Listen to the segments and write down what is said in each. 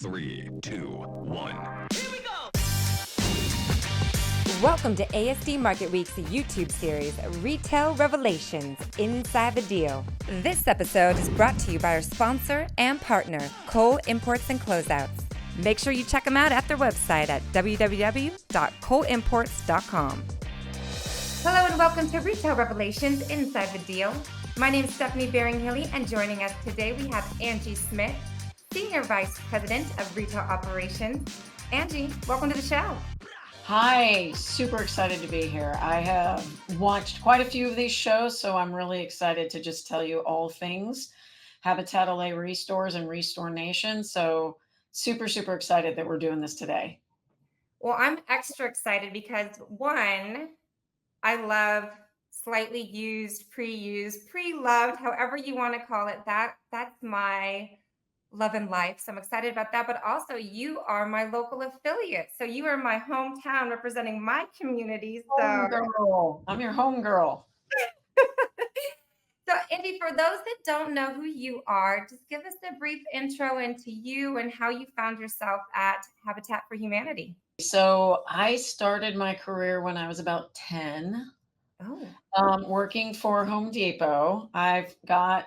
Three, two, one. Here we go! Welcome to ASD Market Week's YouTube series, Retail Revelations, Inside the Deal. This episode is brought to you by our sponsor and partner, Cole Imports and Closeouts. Make sure you check them out at their website at www.coleimports.com. Hello and welcome to Retail Revelations, Inside the Deal. My name is Stephanie Beringhele, and joining us today we have Angy Smith, Senior Vice President of Retail Operations. Angy, welcome to the show. Hi, super excited to be here. I have watched quite a few of these shows, so I'm really excited to just tell you all things Habitat LA Restores and Restore Nation. So super, super excited that we're doing this today. Well, I'm extra excited because one, I love slightly used, pre-loved, however you want to call it. That's my love and life. So I'm excited about that. But also you are my local affiliate. So you are my hometown representing my community. Home girl. I'm your home girl. So Andy, for those that don't know who you are, just give us a brief intro into you and how you found yourself at Habitat for Humanity. So I started my career when I was about 10, working for Home Depot. I've got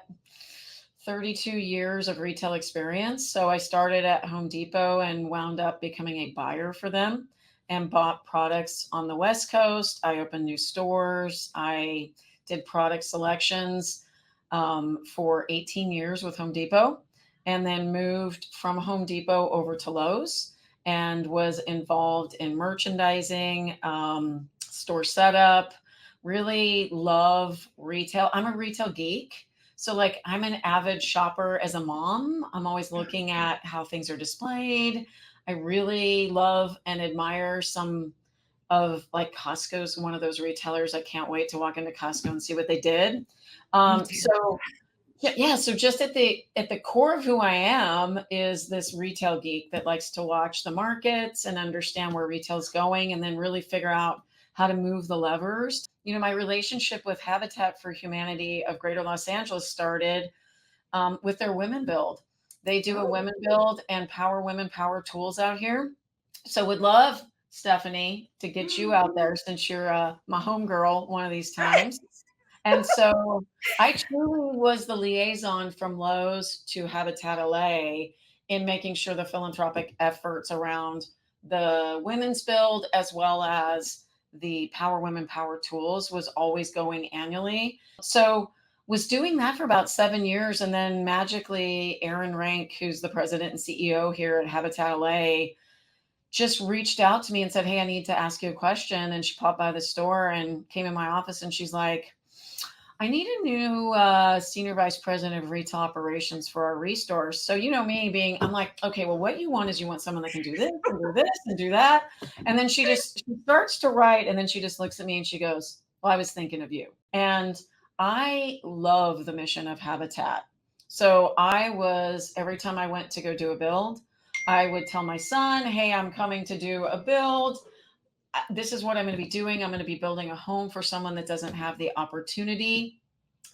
32 years of retail experience. So I started at Home Depot and wound up becoming a buyer for them and bought products on the West Coast. I opened new stores. I did product selections for 18 years with Home Depot, and then moved from Home Depot over to Lowe's and was involved in merchandising, store setup. Really love retail. I'm a retail geek. So I'm an avid shopper as a mom. I'm always looking at how things are displayed. I really love and admire some of Costco's one of those retailers. I can't wait to walk into Costco and see what they did. So just at the core of who I am is this retail geek that likes to watch the markets and understand where retail's going and then really figure out how to move the levers. You know, my relationship with Habitat for Humanity of Greater Los Angeles started with their women build. They do a women build and power women power tools out here. So would love, Stephanie, to get you out there since you're my homegirl one of these times. And so I truly was the liaison from Lowe's to Habitat LA in making sure the philanthropic efforts around the women's build as well as the Power Women Power Tools was always going annually. So was doing that for about 7 years. And then magically, Erin Rank, who's the president and CEO here at Habitat LA, just reached out to me and said, "Hey, I need to ask you a question." And she popped by the store and came in my office and she's like, "I need a new senior vice president of retail operations for our restores." So, you know, me I'm like, okay, well, what you want is you want someone that can do this and do this and do that. And then she starts to write. And then she just looks at me and she goes, "Well, I was thinking of you." And I love the mission of Habitat. So every time I went to go do a build, I would tell my son, "Hey, I'm coming to do a build. This is what I'm going to be doing. I'm going to be building a home for someone that doesn't have the opportunity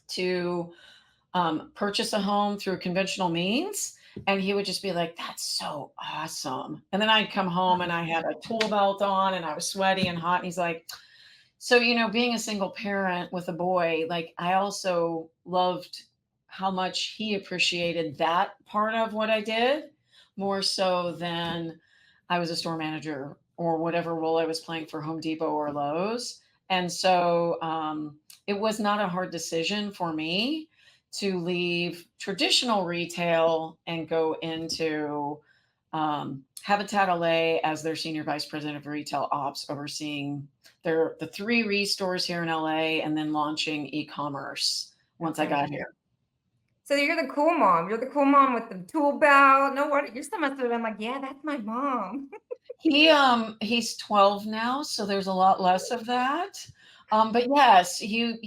to purchase a home through conventional means." And he would just be like, "That's so awesome." And then I'd come home and I had a tool belt on and I was sweaty and hot. And he's like, "So, you know, being a single parent with a boy, I also loved how much he appreciated that part of what I did more so than I was a store manager or whatever role I was playing for Home Depot or Lowe's." And so it was not a hard decision for me to leave traditional retail and go into Habitat LA as their senior vice president of retail ops, overseeing the 3 restores here in LA and then launching e-commerce once I got here. So you're the cool mom. You're the cool mom with the tool belt. No wonder your son must have been like, "Yeah, that's my mom." He's 12 now, so there's a lot less of that. But yes, he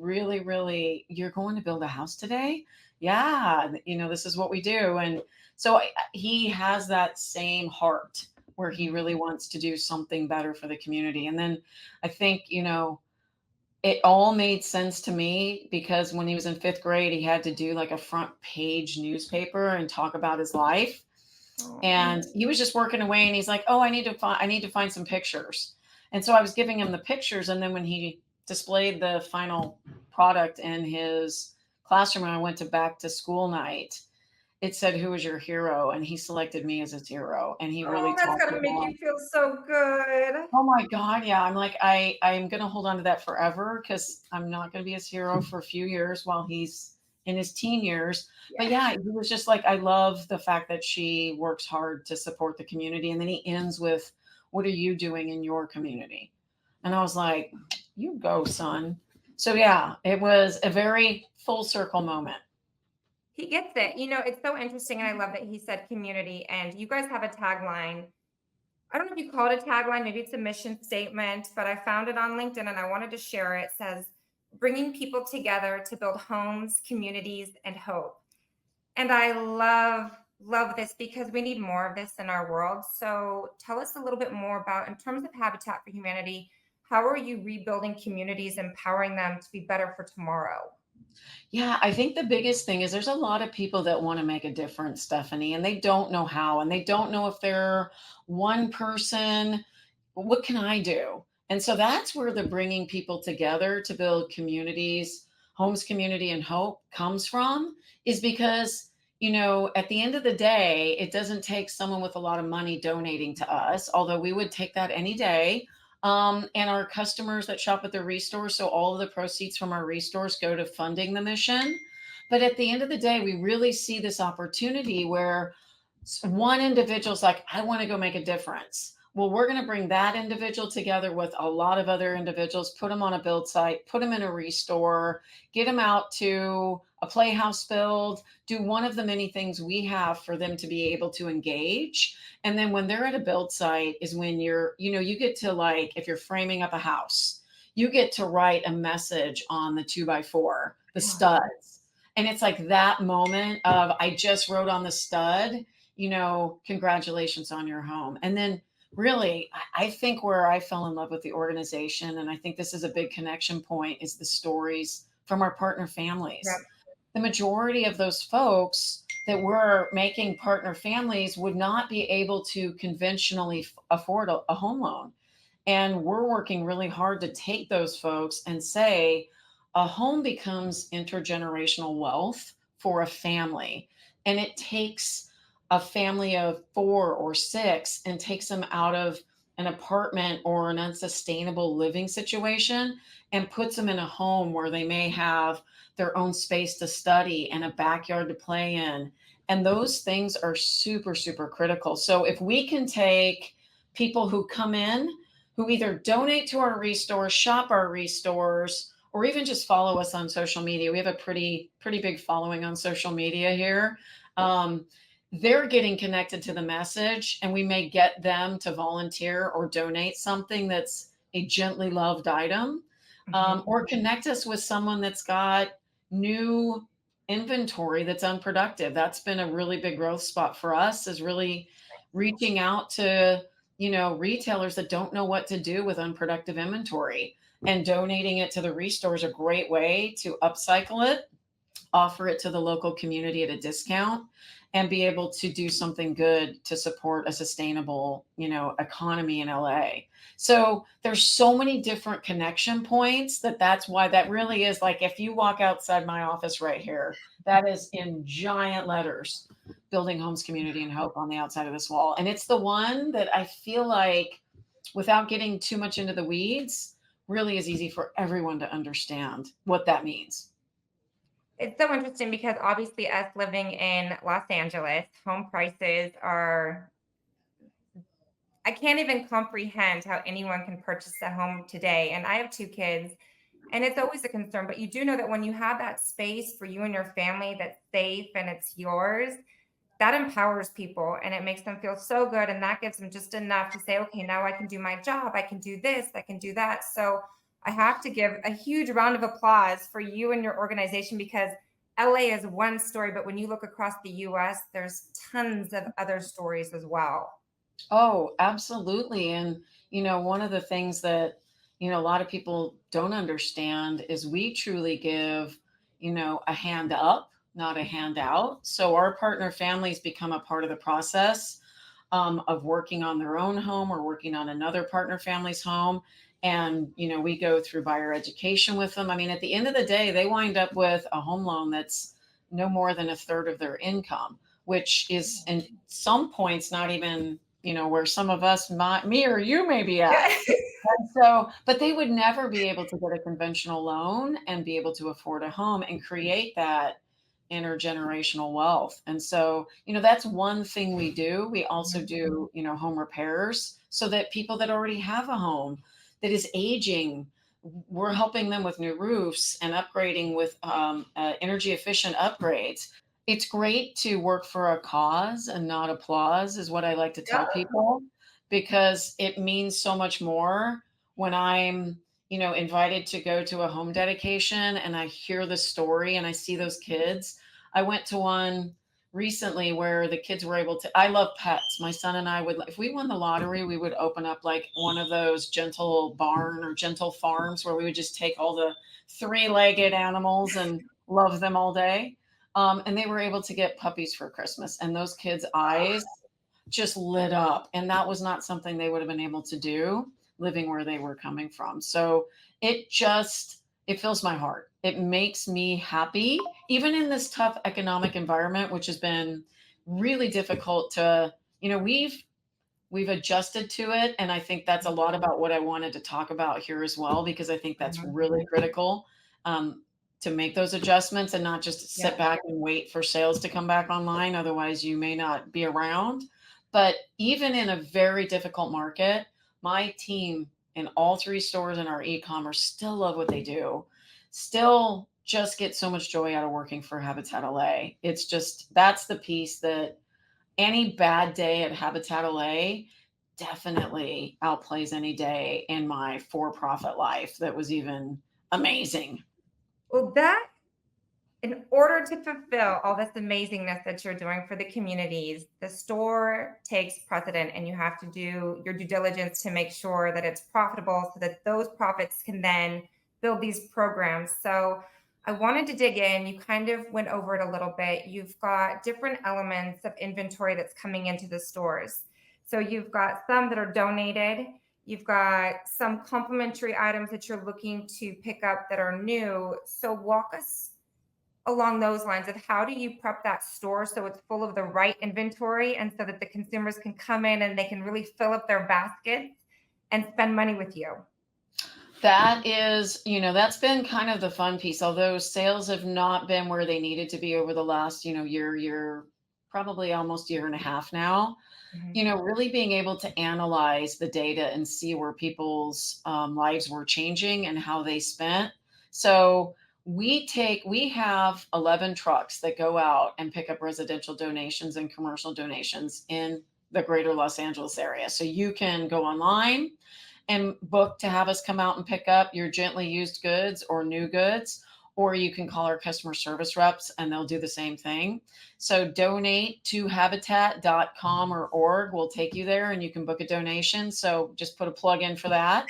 really, "You're going to build a house today?" "Yeah, this is what we do." And so he has that same heart where he really wants to do something better for the community. And then I think, it all made sense to me because when he was in 5th grade, he had to do a front page newspaper and talk about his life. Oh, And he was just working away and he's like, "Oh, I need to find some pictures." And so I was giving him the pictures, and then when he displayed the final product in his classroom and I went to back to school night, it said, "Who is your hero?" And he selected me as his hero. And he really oh, that's talked gotta make about, you feel so good. oh my God, yeah. I'm like, I'm gonna hold on to that forever because I'm not gonna be his hero for a few years while he's in his teen years. But Yeah. yeah, he was just like, I love the fact that she works hard to support the community. And then he ends with, "What are you doing in your community?" And I was like, "You go, son." So yeah, it was a very full circle moment. He gets it. It's so interesting, and I love that he said community, and you guys have a tagline. I don't know if you call it a tagline, maybe it's a mission statement, but I found it on LinkedIn and I wanted to share it. It says, bringing people together to build homes, communities, and hope. And I love this because we need more of this in our world. So tell us a little bit more about, in terms of Habitat for Humanity, how are you rebuilding communities, empowering them to be better for tomorrow? Yeah, I think the biggest thing is there's a lot of people that want to make a difference, Stephanie, and they don't know how, and they don't know if they're one person. What can I do? And so that's where the bringing people together to build communities, homes, community, and hope comes from, is because, at the end of the day, it doesn't take someone with a lot of money donating to us, although we would take that any day. And our customers that shop at the restores, so all of the proceeds from our restores go to funding the mission. But at the end of the day, we really see this opportunity where one individual's like, "I want to go make a difference." Well, we're going to bring that individual together with a lot of other individuals, put them on a build site, put them in a restore, get them out to a playhouse build, do one of the many things we have for them to be able to engage. And then when they're at a build site is when you get to, like, if you're framing up a house, you get to write a message on the 2x4, the studs. And it's like that moment of, I just wrote on the stud, congratulations on your home. And then really, I think where I fell in love with the organization, and I think this is a big connection point, is the stories from our partner Yep. families. The majority of those folks that were making partner families would not be able to conventionally afford a home loan. And we're working really hard to take those folks and say, a home becomes intergenerational wealth for a family. And it takes a family of 4 or 6 and takes them out of an apartment or an unsustainable living situation and puts them in a home where they may have their own space to study and a backyard to play in. And those things are super, super critical. So if we can take people who come in, who either donate to our restores, shop our restores, or even just follow us on social media. We have a pretty big following on social media here. Um, they're getting connected to the message, and we may get them to volunteer or donate something that's a gently loved item, Mhm. or connect us with someone that's got new inventory that's unproductive. That's been a really big growth spot for us, is really reaching out to retailers that don't know what to do with unproductive inventory, and donating it to the restore is a great way to upcycle it, offer it to the local community at a discount, and be able to do something good to support a sustainable, economy in LA. So there's so many different connection points that's why that really is, like, if you walk outside my office right here, that is in giant letters, building homes, community, and hope on the outside of this wall. And it's the one that I feel like, without getting too much into the weeds, really is easy for everyone to understand what that means. It's so interesting because obviously, us living in Los Angeles, home prices are, I can't even comprehend how anyone can purchase a home today. And I have 2 kids, and it's always a concern. But you do know that when you have that space for you and your family that's safe and it's yours, that empowers people and it makes them feel so good. And that gives them just enough to say, okay, now I can do my job. I can do this, I can do that. So I have to give a huge round of applause for you and your organization, because LA is one story, but when you look across the US, there's tons of other stories as well. Oh, absolutely. And, one of the things that, a lot of people don't understand is we truly give, a hand up not a handout. So our partner families become a part of the process of working on their own home or working on another partner family's home. And, we go through buyer education with them. I mean, at the end of the day, they wind up with a home loan that's no more than a third of their income, which is in some points not even, where some of us, me or you may be at. Yeah. And so, but they would never be able to get a conventional loan and be able to afford a home and create that intergenerational wealth. And so, that's one thing we do. We also do, home repairs so that people that already have a home that is aging, we're helping them with new roofs and upgrading with energy efficient upgrades. It's great to work for a cause and not applause, is what I like to tell people, because it means so much more when I'm, invited to go to a home dedication and I hear the story and I see those kids. I went to one recently where the kids were able to, I love pets. My son and I would, if we won the lottery, we would open up like one of those gentle barn or gentle farms where we would just take all the three-legged animals and love them all day. And they were able to get puppies for Christmas, and those kids' eyes just lit up. And that was not something they would have been able to do living where they were coming from. So it fills my heart. It makes me happy, even in this tough economic environment, which has been really difficult to, we've adjusted to it. And I think that's a lot about what I wanted to talk about here as well, because I think that's really critical, to make those adjustments and not just sit back and wait for sales to come back online. Otherwise, you may not be around. But even in a very difficult market, my team in all three stores in our e-commerce still love what they do, still just get so much joy out of working for Habitat LA. It's just, that's the piece that any bad day at Habitat LA definitely outplays any day in my for-profit life that was even amazing. Well, in order to fulfill all this amazingness that you're doing for the communities, the store takes precedent and you have to do your due diligence to make sure that it's profitable so that those profits can then build these programs. So I wanted to dig in. You kind of went over it a little bit. You've got different elements of inventory that's coming into the stores. So you've got some that are donated. You've got some complementary items that you're looking to pick up that are new. So walk us along those lines of how do you prep that store so it's full of the right inventory and so that the consumers can come in and they can really fill up their baskets and spend money with you. That is, that's been kind of the fun piece, although sales have not been where they needed to be over the last, year, probably almost year and a half now. Really being able to analyze the data and see where people's lives were changing and how they spent. So we have 11 trucks that go out and pick up residential donations and commercial donations in the greater Los Angeles area. So you can go online and book to have us come out and pick up your gently used goods or new goods, or you can call our customer service reps and they'll do the same thing. So donate to habitat.com or org will take you there and you can book a donation. So just put a plug in for that.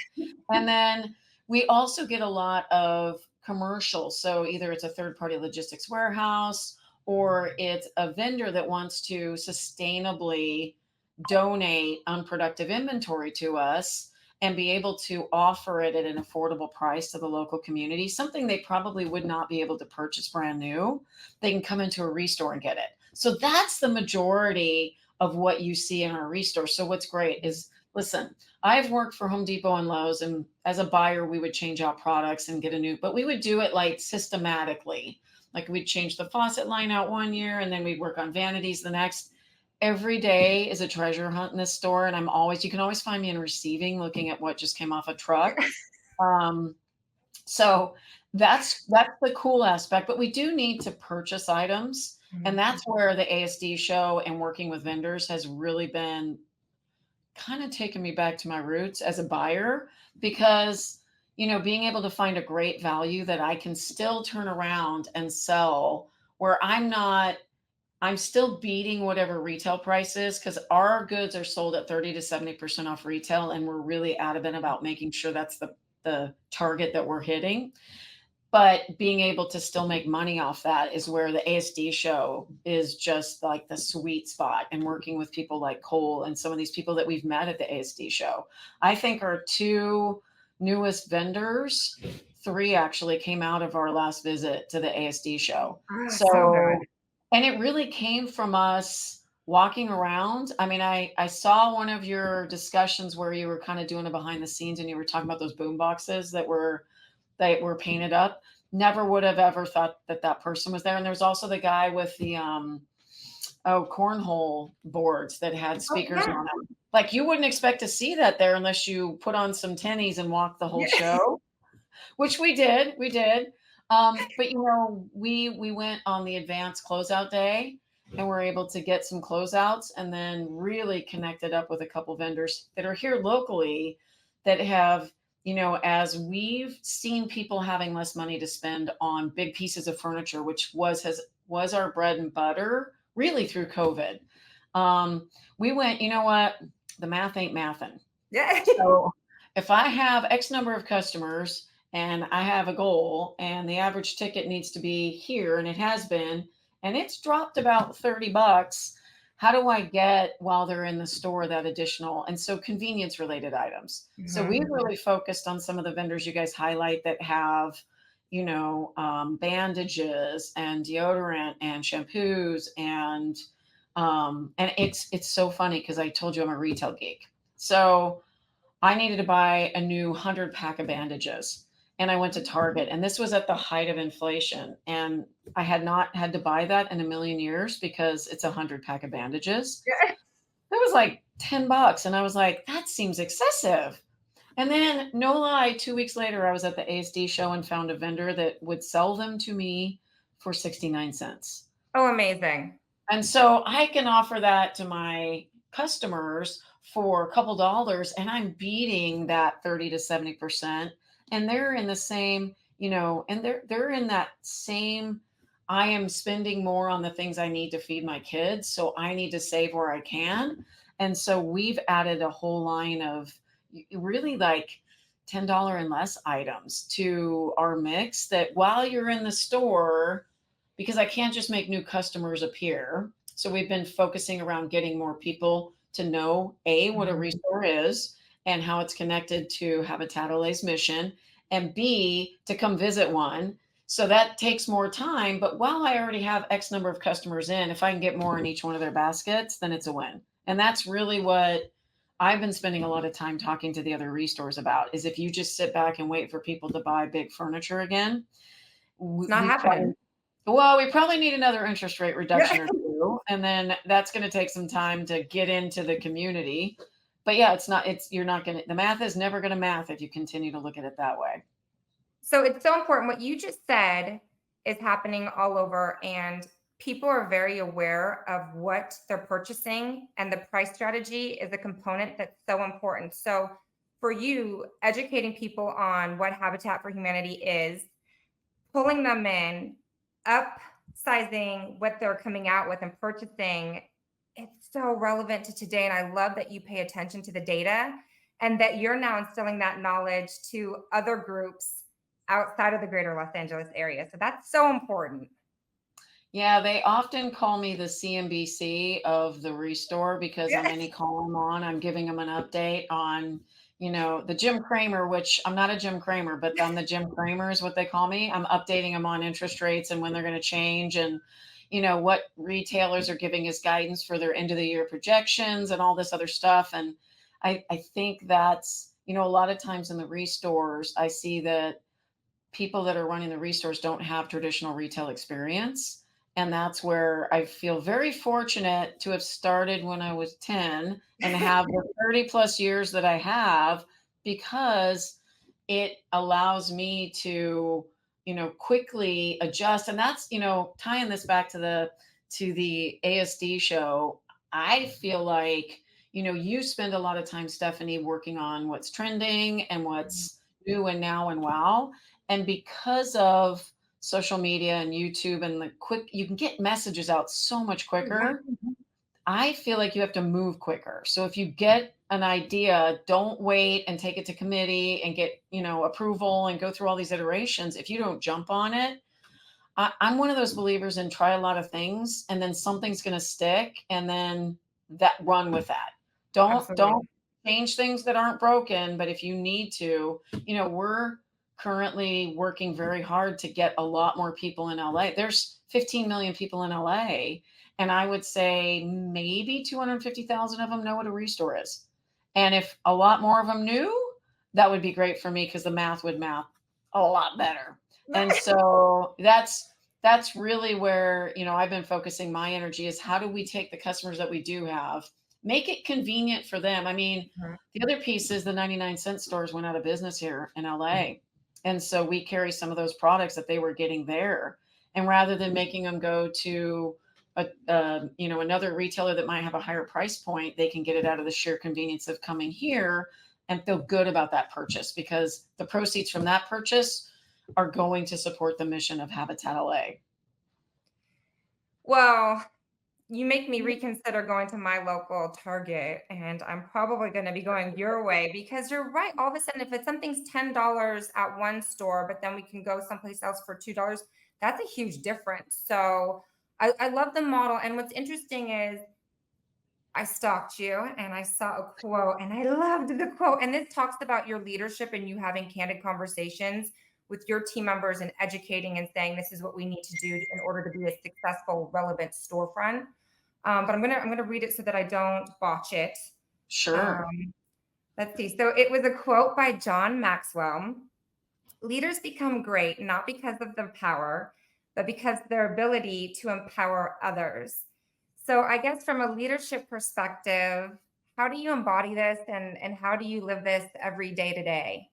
And then we also get a lot of commercials. So either it's a third-party logistics warehouse or it's a vendor that wants to sustainably donate unproductive inventory to us and be able to offer it at an affordable price to the local community, something they probably would not be able to purchase brand new. They can come into a restore and get it. So that's the majority of what you see in our restore. So what's great is, listen, I've worked for Home Depot and Lowe's, and as a buyer, we would change out products and get a new, but we would do it like systematically. Like we'd change the faucet line out one year and then we'd work on vanities the next. Every day is a treasure hunt in this store. And you can always find me in receiving, looking at what just came off a truck. So that's the cool aspect, but we do need to purchase items. And that's where the ASD show and working with vendors has really been kind of taken me back to my roots as a buyer, because, being able to find a great value that I can still turn around and sell where I'm still beating whatever retail price is, because our goods are sold at 30 to 70% off retail. And we're really adamant about making sure that's the target that we're hitting. but being able to still make money off that is where the ASD show is just like the sweet spot, and working with people like Cole and some of these people that we've met at the ASD show. I think our two newest vendors, three actually came out of our last visit to the ASD show. Ah, so So, good. and it really came from us walking around. I mean, I saw one of your discussions where you were kind of doing a behind the scenes and you were talking about those boom boxes that were painted up. Never would have ever thought that that person was there. And there was also the guy with the cornhole boards that had Oh, speakers yeah. on them. Like you wouldn't expect to see that there unless you put on some tennies and walk the whole Yeah. show, which we did. We did. But we went on the advanced closeout day and we're able to get some closeouts and then really connected up with a couple vendors that are here locally that have, as we've seen people having less money to spend on big pieces of furniture, which was our bread and butter really through COVID. We went, you know what? The math ain't mathin'. Yeah. So if I have X number of customers and I have a goal and the average ticket needs to be here and it has been, and it's dropped about $30, how do I get while they're in the store that additional? And so convenience related items. So Mhm. we've really focused on some of the vendors you guys highlight that have, bandages and deodorant and shampoos and it's so funny because I told you I'm a retail geek. So I needed to buy a new 100 pack of bandages. And I went to Target, and this was at the height of inflation. And I had not had to buy that in a million years because it's 100 pack of bandages. Yeah. It was like $10. And I was like, that seems excessive. And then, no lie, 2 weeks later, I was at the ASD show and found a vendor that would sell them to me for 69 cents. Oh, amazing. And so I can offer that to my customers for a couple dollars and I'm beating that 30 to 70%. And they're in the same, and they're in that same I am spending more on the things I need to feed my kids, so I need to save where I can. And so we've added a whole line of really like $10 and less items to our mix that while you're in the store, because I can't just make new customers appear. So we've been focusing around getting more people to know what a Mhm. restore is and how it's connected to Habitat LA's mission, and B, to come visit one. So that takes more time. But while I already have X number of customers in, if I can get more in each one of their baskets, then it's a win. And that's really what I've been spending a lot of time talking to the other restores about is if you just sit back and wait for people to buy big furniture again, It's not we probably happening. well, we probably need another interest rate Yeah. reduction or two, and then that's gonna take some time to get into the community. But yeah, you're not gonna the math is never gonna math if you continue to look at it that way. So it's so important. What you just said is happening all over, and people are very aware of what they're purchasing, and the price strategy is a component that's so important. So, for you, educating people on what Habitat for Humanity is, pulling them in, upsizing what they're coming out with and purchasing, it's so relevant to today. And I love that you pay attention to the data and that you're now instilling that knowledge to other groups outside of the greater Los Angeles area. So that's so important. Yeah, they often call me the CNBC of the restore because on Yeah. any call I'm on, I'm giving them an update on, the Jim Cramer, which I'm not a Jim Cramer, but I'm the Jim Cramer is what they call me. I'm updating them on interest rates and when they're going to change and, what retailers are giving as guidance for their end of the year projections and all this other stuff. And I think that's, a lot of times in the restores, I see that people that are running the restores don't have traditional retail experience. And that's where I feel very fortunate to have started when I was 10 and have the 30 plus years that I have because it allows me to, quickly adjust. And that's, tying this back to the ASD show. I feel like, you spend a lot of time, Stephanie, working on what's trending and what's new and now and wow. And because of social media and YouTube and the quick, you can get messages out so much quicker. I feel like you have to move quicker. So if you get an idea, don't wait and take it to committee and get, approval and go through all these iterations. If you don't jump on it, I'm one of those believers in try a lot of things and then something's going to stick and then that run with that. Don't Absolutely. change things that aren't broken, but if you need to, we're currently working very hard to get a lot more people in LA. There's 15 million people in LA, and I would say maybe 250,000 of them know what a restore is. And if a lot more of them knew, that would be great for me because the math would math a lot better. And so that's really where, I've been focusing my energy is how do we take the customers that we do have, make it convenient for them. I mean, Mhm. the other piece is the 99-cent stores went out of business here in LA. And so we carry some of those products that they were getting there. And rather than making them go to another retailer that might have a higher price point, they can get it out of the sheer convenience of coming here and feel good about that purchase because the proceeds from that purchase are going to support the mission of Habitat LA. Well, you make me reconsider going to my local Target, and I'm probably going to be going your way because you're right. All of a sudden, if it's something's $10 at one store, but then we can go someplace else for $2, that's a huge difference. So I love the model. And what's interesting is I stalked you and I saw a quote and I loved the quote. And this talks about your leadership and you having candid conversations with your team members and educating and saying this is what we need to do in order to be a successful, relevant storefront. But I'm gonna read it so that I don't botch it. Sure. Um, let's see. So it was a quote by John Maxwell. Leaders become great not because of their power, but because their ability to empower others. So I guess from a leadership perspective, how do you embody this and how do you live this every day to day?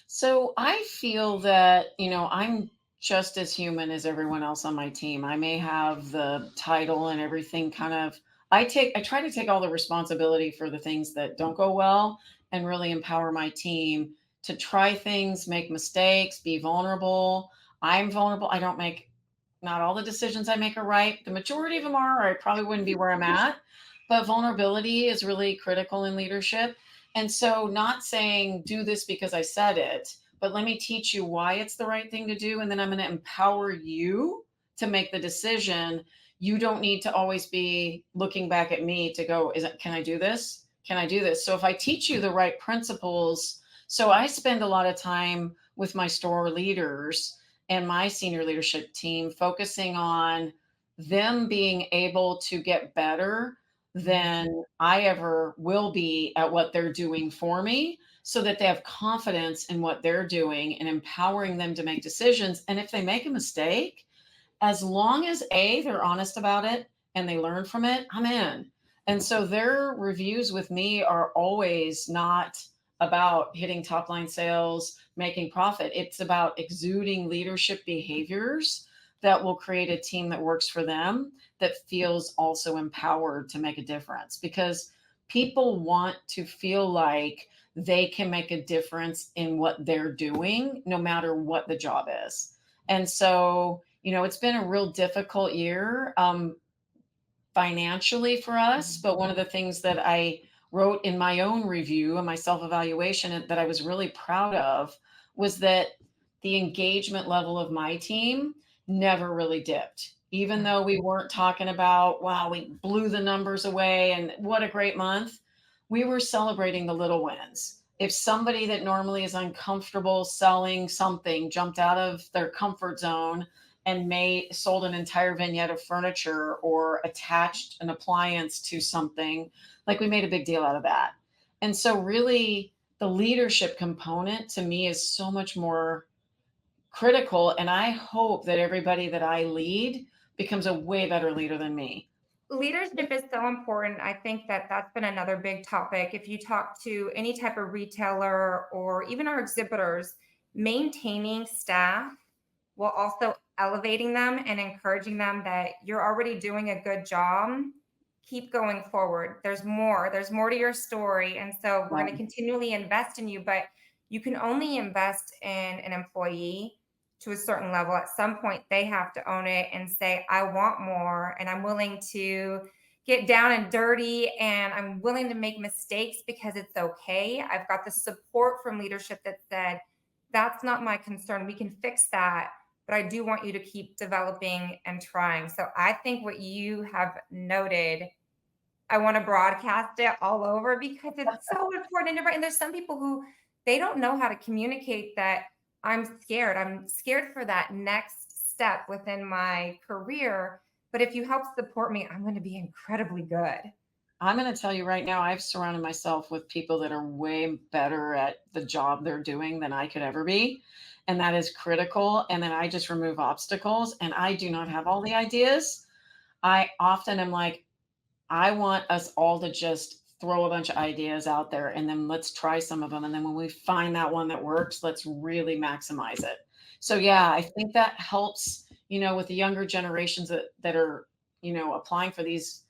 So I feel that, I'm just as human as everyone else on my team. I may have the title and everything I try to take all the responsibility for the things that don't go well and really empower my team to try things, make mistakes, be vulnerable. I'm vulnerable. I don't make not all the decisions I make are right. The majority of them are, or I probably wouldn't be where I'm at. But vulnerability is really critical in leadership. And so, not saying do this because I said it, but let me teach you why it's the right thing to do. And then I'm going to empower you to make the decision. You don't need to always be looking back at me to go, can I do this? Can I do this? So, if I teach you the right principles, so I spend a lot of time with my store leaders and my senior leadership team focusing on them being able to get better than I ever will be at what they're doing for me so that they have confidence in what they're doing and empowering them to make decisions. And if they make a mistake, as long as they're honest about it and they learn from it, I'm in. And so their reviews with me are always not about hitting top line sales, making profit. It's about exuding leadership behaviors that will create a team that works for them, that feels also empowered to make a difference, because people want to feel like they can make a difference in what they're doing, no matter what the job is. And so, it's been a real difficult year financially for us. But one of the things that I wrote in my own review and my self evaluation that I was really proud of was that the engagement level of my team never really dipped. Even though we weren't talking about, wow, we blew the numbers away and what a great month, we were celebrating the little wins. If somebody that normally is uncomfortable selling something jumped out of their comfort zone and sold an entire vignette of furniture or attached an appliance to something, like we made a big deal out of that. And so really the leadership component to me is so much more critical. And I hope that everybody that I lead becomes a way better leader than me. Leadership is so important. I think that that's been another big topic. If you talk to any type of retailer or even our exhibitors, maintaining staff while also elevating them and encouraging them that you're already doing a good job. Keep going forward. There's more to your story. And so we're going to Um, continually invest in you, but you can only invest in an employee to a certain level. At some point, they have to own it and say, I want more and I'm willing to get down and dirty and I'm willing to make mistakes because it's okay. I've got the support from leadership that said, that's not my concern. We can fix that. But I do want you to keep developing and trying. So I think what you have noted, I want to broadcast it all over because it's so important. And there's some people who they don't know how to communicate that I'm scared. I'm scared for that next step within my career. But if you help support me, I'm going to be incredibly good. I'm going to tell you right now, I've surrounded myself with people that are way better at the job they're doing than I could ever be. And that is critical. And then I just remove obstacles, and I do not have all the ideas. I often am like, I want us all to just throw a bunch of ideas out there and then let's try some of them. And then when we find that one that works, let's really maximize it. So yeah, I think that helps, with the younger generations that are, applying for these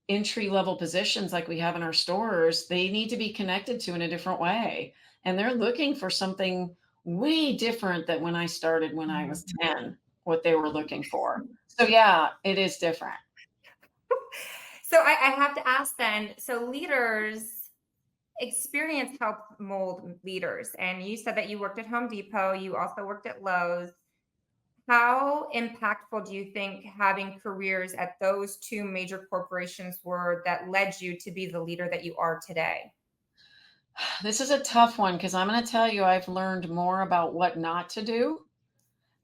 entry level positions like we have in our stores. They need to be connected to in a different way. And they're looking for something way different than when I started when I was 10, what they were looking for. So yeah, it is different. So I have to ask then, so leaders, experience help mold leaders. And you said that you worked at Home Depot, you also worked at Lowe's. How impactful do you think having careers at those two major corporations were that led you to be the leader that you are today? This is a tough one because I'm going to tell you, I've learned more about what not to do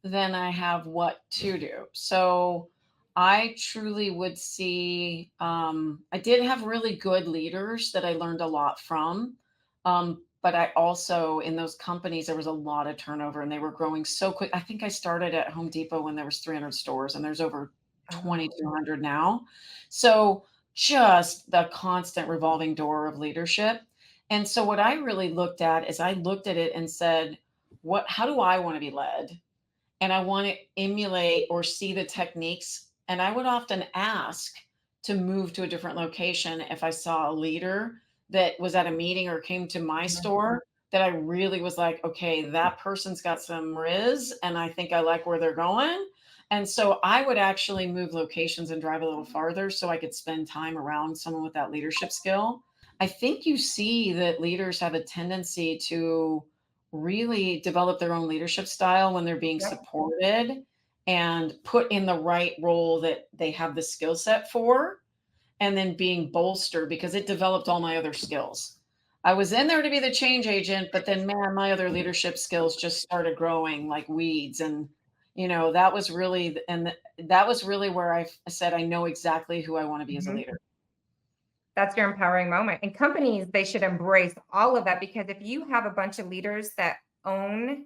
than I have what to do. So I truly would see, I did have really good leaders that I learned a lot from. But I also, in those companies, there was a lot of turnover and they were growing so quick. I think I started at Home Depot when there was 300 stores and there's over Oh, wow. 2,200 now. So just the constant revolving door of leadership. And so what I really looked at is I looked at it and said, how do I want to be led? And I want to emulate or see the techniques. And I would often ask to move to a different location if I saw a leader that was at a meeting or came to my store that I really was like, okay, that person's got some riz and I think I like where they're going. And so I would actually move locations and drive a little farther so I could spend time around someone with that leadership skill. I think you see that leaders have a tendency to really develop their own leadership style when they're being Yep. supported and put in the right role that they have the skill set for, and then being bolstered because it developed all my other skills. I was in there to be the change agent, but then man, my other leadership skills just started growing like weeds. And that was really, that was really where I said, I know exactly who I want to be as a Mhm. leader. That's your empowering moment. And companies, they should embrace all of that because if you have a bunch of leaders that own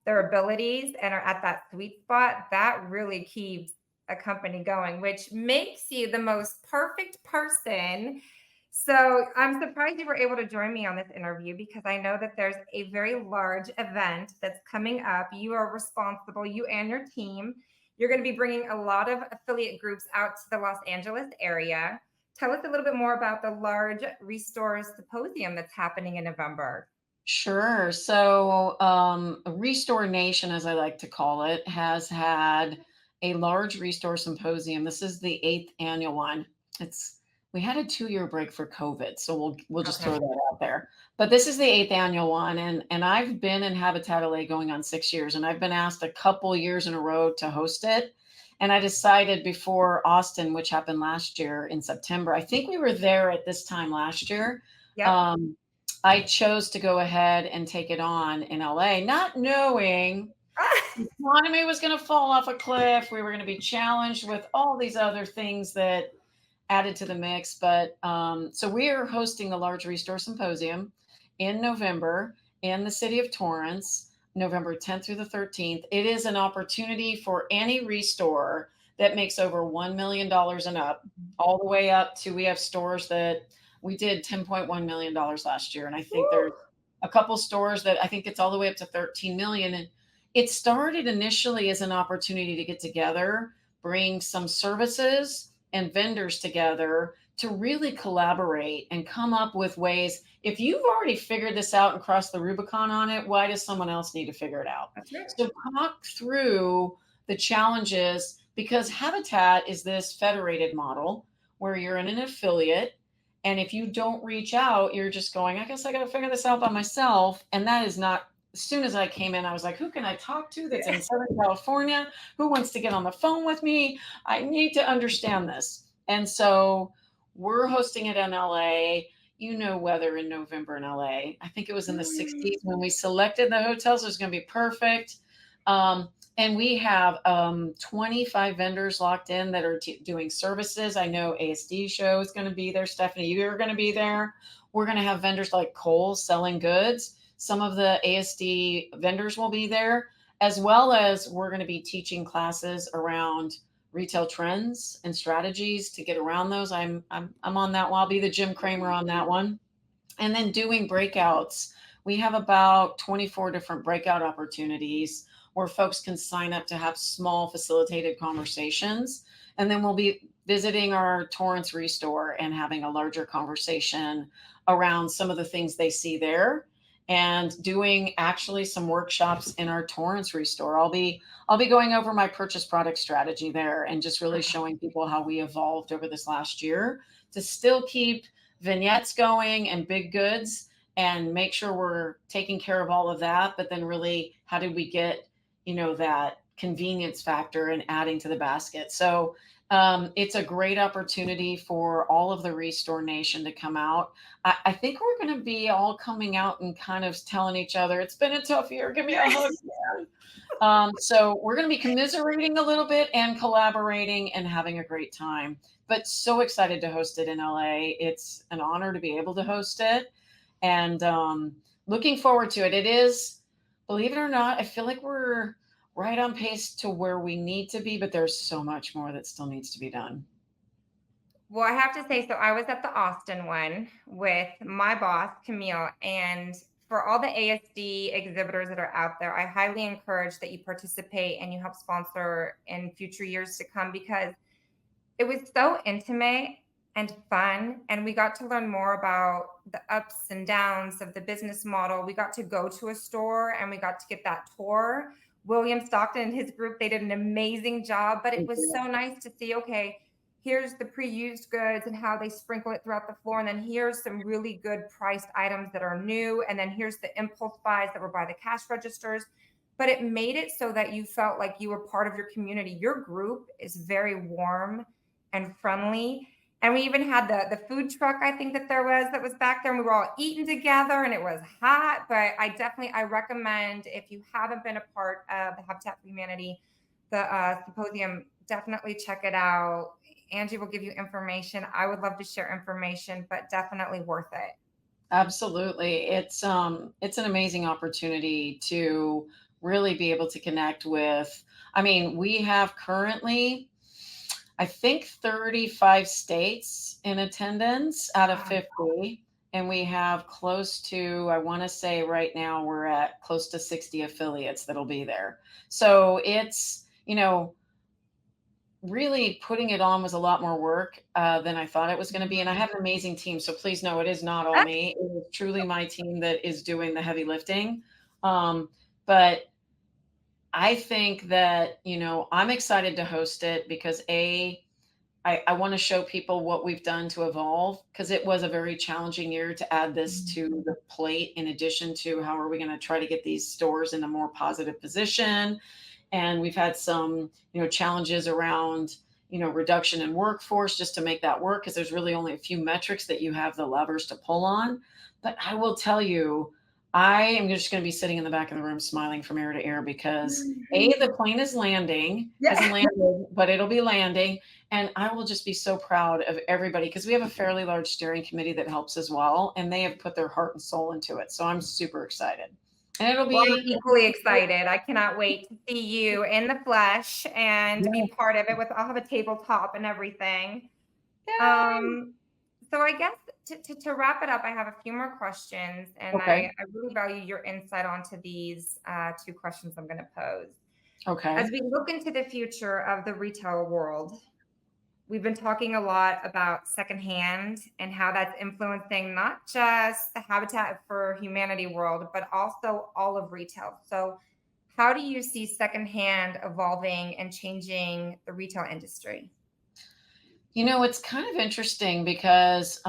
their abilities and are at that sweet spot, that really keeps a company going, which makes you the most perfect person. So I'm surprised you were able to join me on this interview because I know that there's a very large event that's coming up. You are responsible, you and your team. You're going to be bringing a lot of affiliate groups out to the Los Angeles area. Tell us a little bit more about the large Restore Symposium that's happening in November. Sure. So, Restore Nation, as I like to call it, has had a large Restore Symposium. This is the 8th annual one. We had a 2-year break for COVID, so we'll just Okay. throw that out there. But this is the 8th annual one, and I've been in Habitat LA going on 6 years, and I've been asked a couple years in a row to host it. And I decided before Austin, which happened last year in September, I think we were there at this time last year. Yep. Um, I chose to go ahead and take it on in LA, not knowing the economy was going to fall off a cliff. We were going to be challenged with all these other things that added to the mix. But so we are hosting the large Restore Symposium in November in the city of Torrance, November 10th through the 13th. It is an opportunity for any restore that makes over $1 million and up, all the way up to, we have stores that we did $10.1 million last year. And I think there's a couple stores that I think it's all the way up to 13 million. And it started initially as an opportunity to get together, bring some services and vendors together to really collaborate and come up with ways. If you've already figured this out and crossed the Rubicon on it, why does someone else need to figure it out? That's right. So talk through the challenges, because Habitat is this federated model where you're in an affiliate. And if you don't reach out, you're just going, I guess I got to figure this out by myself. And that is not, as soon as I came in, I was like, who can I talk to that's in Southern California? Who wants to get on the phone with me? I need to understand this. And so we're hosting it in LA. You know, weather in November in LA. I think it was in the 60s when we selected the hotels. It was going to be perfect. And we have 25 vendors locked in that are doing services. I know ASD show is going to be there. Stephanie, you're going to be there. We're going to have vendors like Kohl's selling goods. Some of the ASD vendors will be there, as well as we're going to be teaching classes around retail trends and strategies to get around those. I'm on that one. I'll be the Jim Cramer on that one. And then doing breakouts. We have about 24 different breakout opportunities where folks can sign up to have small facilitated conversations. And then we'll be visiting our Torrance Restore and having a larger conversation around some of the things they see there, and doing actually some workshops in our Torrance Restore. I'll be going over my purchase product strategy there and just really showing people how we evolved over this last year to still keep vignettes going and big goods and make sure we're taking care of all of that. But then really, how did we get, that convenience factor and adding to the basket? So it's a great opportunity for all of the Restore Nation to come out. I think we're going to be all coming out and kind of telling each other, it's been a tough year. Give me a hug, man. So we're going to be commiserating a little bit and collaborating and having a great time. But so excited to host it in LA. It's an honor to be able to host it, and looking forward to it. It is, believe it or not, I feel like we're right on pace to where we need to be, but there's so much more that still needs to be done. Well, I have to say, so I was at the Austin one with my boss, Camille, and for all the ASD exhibitors that are out there, I highly encourage that you participate and you help sponsor in future years to come, because it was so intimate and fun. And we got to learn more about the ups and downs of the business model. We got to go to a store and we got to get that tour. William Stockton and his group, they did an amazing job, but it was so nice to see, okay, here's the pre-used goods and how they sprinkle it throughout the floor. And then here's some really good priced items that are new. And then here's the impulse buys that were by the cash registers. But it made it so that you felt like you were part of your community. Your group is very warm and friendly. And we even had the food truck, I think that was back there, and we were all eating together and it was hot. But I recommend, if you haven't been a part of the Habitat for Humanity, the symposium, definitely check it out. Angie will give you information. I would love to share information, but definitely worth it. Absolutely. It's an amazing opportunity to really be able to connect with. I mean, we have currently, I think, 35 states in attendance out of 50. And we have close to, I want to say right now, we're at close to 60 affiliates that'll be there. So it's, really putting it on was a lot more work than I thought it was going to be. And I have an amazing team. So please know it is not all me. It is truly my team that is doing the heavy lifting. But I think that, I'm excited to host it because I want to show people what we've done to evolve, because it was a very challenging year to add this to the plate, in addition to how are we going to try to get these stores in a more positive position. And we've had some, challenges around, reduction in workforce just to make that work, because there's really only a few metrics that you have the levers to pull on. But I will tell you, I am just going to be sitting in the back of the room smiling from ear to ear, because the plane is landing, hasn't landed, but it'll be landing. And I will just be so proud of everybody, because we have a fairly large steering committee that helps as well. And they have put their heart and soul into it. So I'm super excited. And it'll be I'm equally excited. I cannot wait to see you in the flesh and to be part of it. I'll have a tabletop and everything. So I guess to wrap it up, I have a few more questions, and Okay. I really value your insight onto these two questions I'm going to pose. Okay. As we look into the future of the retail world, we've been talking a lot about secondhand and how that's influencing not just the Habitat for Humanity world, but also all of retail. So how do you see secondhand evolving and changing the retail industry? It's kind of interesting because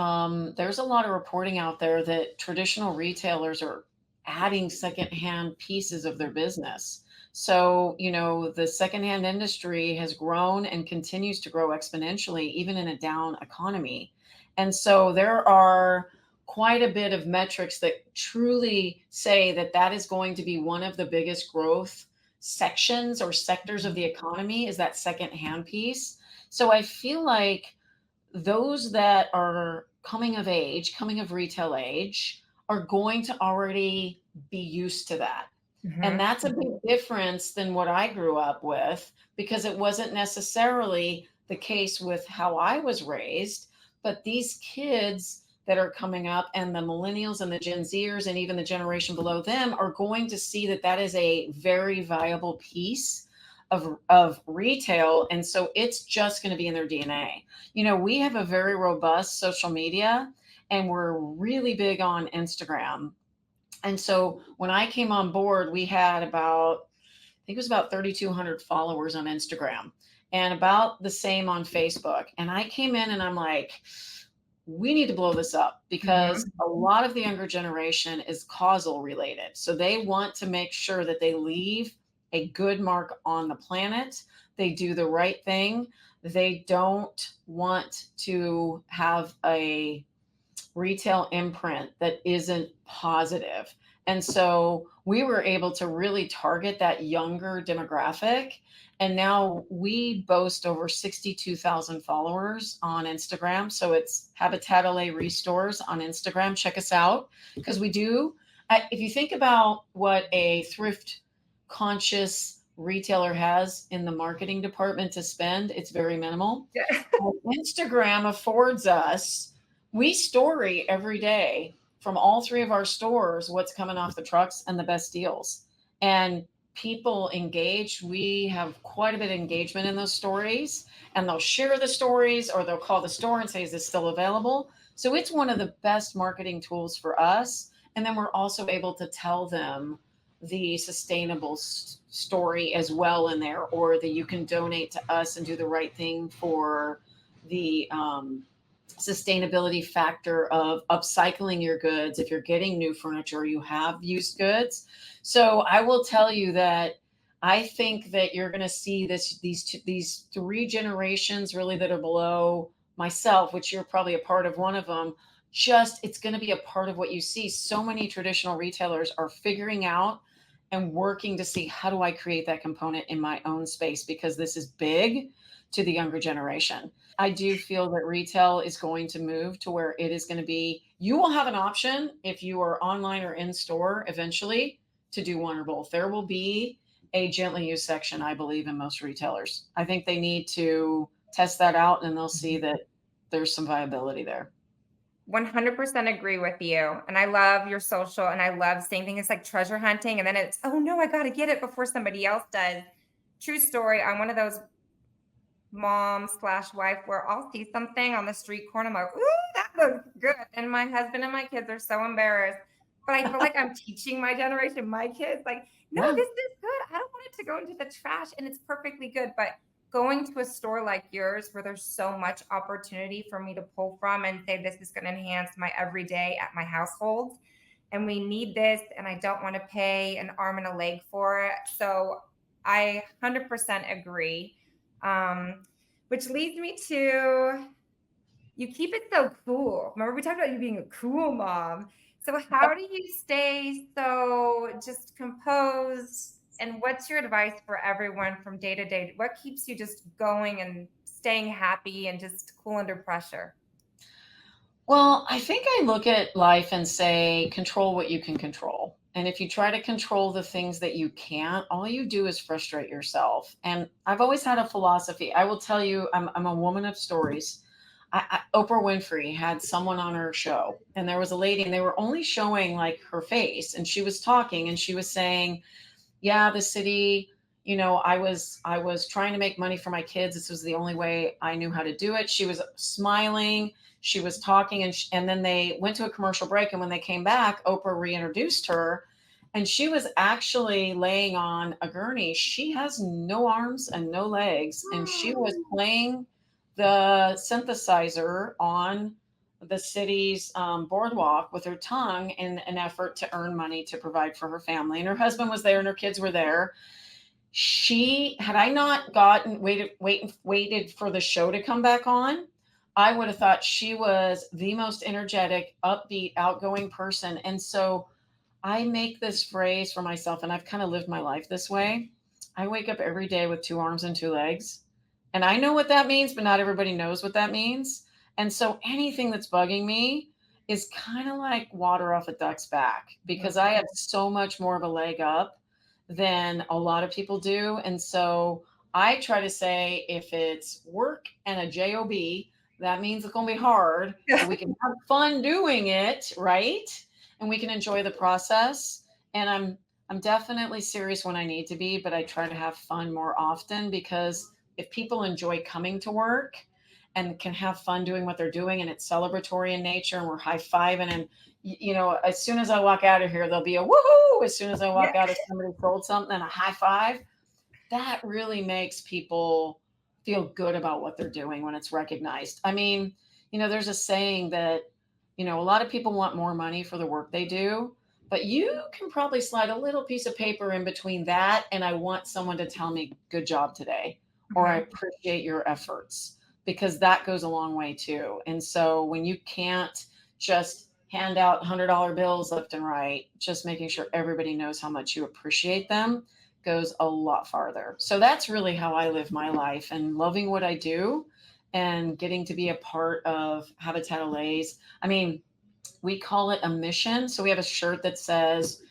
there's a lot of reporting out there that traditional retailers are adding secondhand pieces of their business. So, the secondhand industry has grown and continues to grow exponentially, even in a down economy. And so there are quite a bit of metrics that truly say that that is going to be one of the biggest growth sections or sectors of the economy is that secondhand piece. So I feel like those that are coming of retail age, are going to already be used to that. And Mhm. that's a big difference than what I grew up with because it wasn't necessarily the case with how I was raised. But these kids that are coming up and the millennials and the Gen Zers and even the generation below them are going to see that that is a very viable piece of retail. And so it's just going to be in their DNA. We have a very robust social media and we're really big on Instagram. And so when I came on board, we had about, I think it was about 3,200 followers on Instagram and about the same on Facebook. And I came in and I'm like, we need to blow this up because Mhm. a lot of the younger generation is causal related. So they want to make sure that they leave a good mark on the planet. They do the right thing. They don't want to have a retail imprint that isn't positive. And so we were able to really target that younger demographic. And now we boast over 62,000 followers on Instagram. So it's Habitat LA Restores on Instagram. Check us out because we do. If you think about what a thrift conscious retailer has in the marketing department to spend, it's very minimal. Instagram affords us, we story every day from all three of our stores what's coming off the trucks and the best deals. And people engage. We have quite a bit of engagement in those stories, and they'll share the stories or they'll call the store and say, is this still available? So it's one of the best marketing tools for us. And then we're also able to tell them the sustainable story as well in there, or that you can donate to us and do the right thing for the sustainability factor of upcycling your goods if you're getting new furniture, you have used goods. So I will tell you that I think that you're going to see these three generations really that are below myself, which you're probably a part of one of them. Just it's going to be a part of what you see. So many traditional retailers are figuring out and working to see how do I create that component in my own space because this is big to the younger generation. I do feel that retail is going to move to where it is going to be, you will have an option if you are online or in store eventually to do one or both. There will be a gently used section, I believe, in most retailers. I think they need to test that out and they'll see that there's some viability there. 100% agree with you. And I love your social and I love seeing things like treasure hunting. And then it's, oh no, I got to get it before somebody else does. True story. I'm one of those mom slash wife where I'll see something on the street corner. I'm like, ooh, that looks good. And my husband and my kids are so embarrassed. But I feel like I'm teaching my generation, my kids, like, no, Yeah. this is good. I don't want it to go into the trash. And it's perfectly good. But going to a store like yours where there's so much opportunity for me to pull from and say, this is going to enhance my everyday at my household. And we need this. And I don't want to pay an arm and a leg for it. So I 100% agree. Which leads me to you keep it so cool. Remember, we talked about you being a cool mom. So, how do you stay so just composed? And what's your advice for everyone from day to day? What keeps you just going and staying happy and just cool under pressure? Well, I think I look at life and say, control what you can control. And if you try to control the things that you can't, all you do is frustrate yourself. And I've always had a philosophy. I will tell you, I'm a woman of stories. Oprah Winfrey had someone on her show, and there was a lady, and they were only showing like her face, and she was talking, and she was saying, yeah, the city, I was trying to make money for my kids. This was the only way I knew how to do it. She was smiling, she was talking, and then they went to a commercial break, and when they came back, Oprah reintroduced her, and she was actually laying on a gurney. She has no arms and no legs, and she was playing the synthesizer on the city's boardwalk with her tongue in an effort to earn money to provide for her family. And her husband was there and her kids were there. Had I not waited for the show to come back on, I would have thought she was the most energetic, upbeat, outgoing person. And so I make this phrase for myself, and I've kind of lived my life this way. I wake up every day with 2 arms and 2 legs. And I know what that means, but not everybody knows what that means. And so anything that's bugging me is kind of like water off a duck's back, because I have so much more of a leg up than a lot of people do. And so I try to say, if it's work and a job, that means it's going to be hard, but we can have fun doing it, right? And we can enjoy the process. And I'm definitely serious when I need to be, but I try to have fun more often, because if people enjoy coming to work and can have fun doing what they're doing, and it's celebratory in nature, and we're high-fiving, and as soon as I walk out of here, there'll be a woohoo. As soon as I walk out, if somebody sold something, and a high five, that really makes people feel good about what they're doing when it's recognized. I mean, there's a saying that, a lot of people want more money for the work they do, but you can probably slide a little piece of paper in between that and I want someone to tell me good job today, or I appreciate your efforts, because that goes a long way too. And so when you can't just hand out $100 bills left and right, just making sure everybody knows how much you appreciate them goes a lot farther. So that's really how I live my life, and loving what I do and getting to be a part of Habitat LA's. I mean, we call it a mission. So we have a shirt that says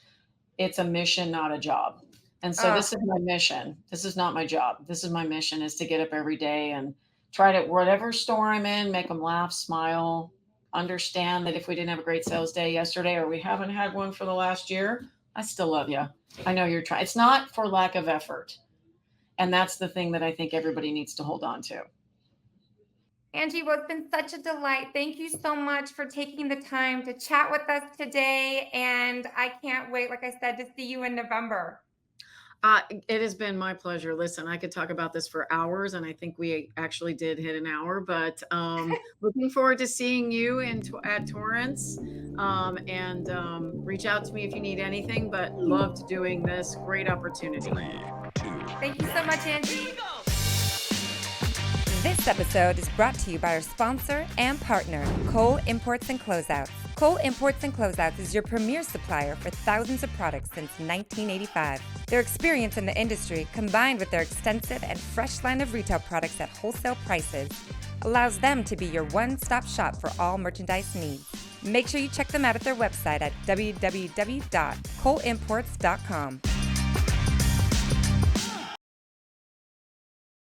it's a mission, not a job. And so this is my mission. This is not my job. This is my mission, is to get up every day and try to, whatever store I'm in, make them laugh, smile, understand that if we didn't have a great sales day yesterday, or we haven't had one for the last year, I still love you. I know you're trying. It's not for lack of effort. And that's the thing that I think everybody needs to hold on to. Angy, well, it's been such a delight. Thank you so much for taking the time to chat with us today. And I can't wait, like I said, to see you in November. It has been my pleasure. Listen, I could talk about this for hours, and I think we actually did hit an hour, but looking forward to seeing you at Torrance, and reach out to me if you need anything, but loved doing this. Great opportunity. 3, 2. Thank you so much, Angy. This episode is brought to you by our sponsor and partner, Cole Imports and Closeouts. Cole Imports and Closeouts is your premier supplier for thousands of products since 1985. Their experience in the industry, combined with their extensive and fresh line of retail products at wholesale prices, allows them to be your one-stop shop for all merchandise needs. Make sure you check them out at their website at www.coleimports.com.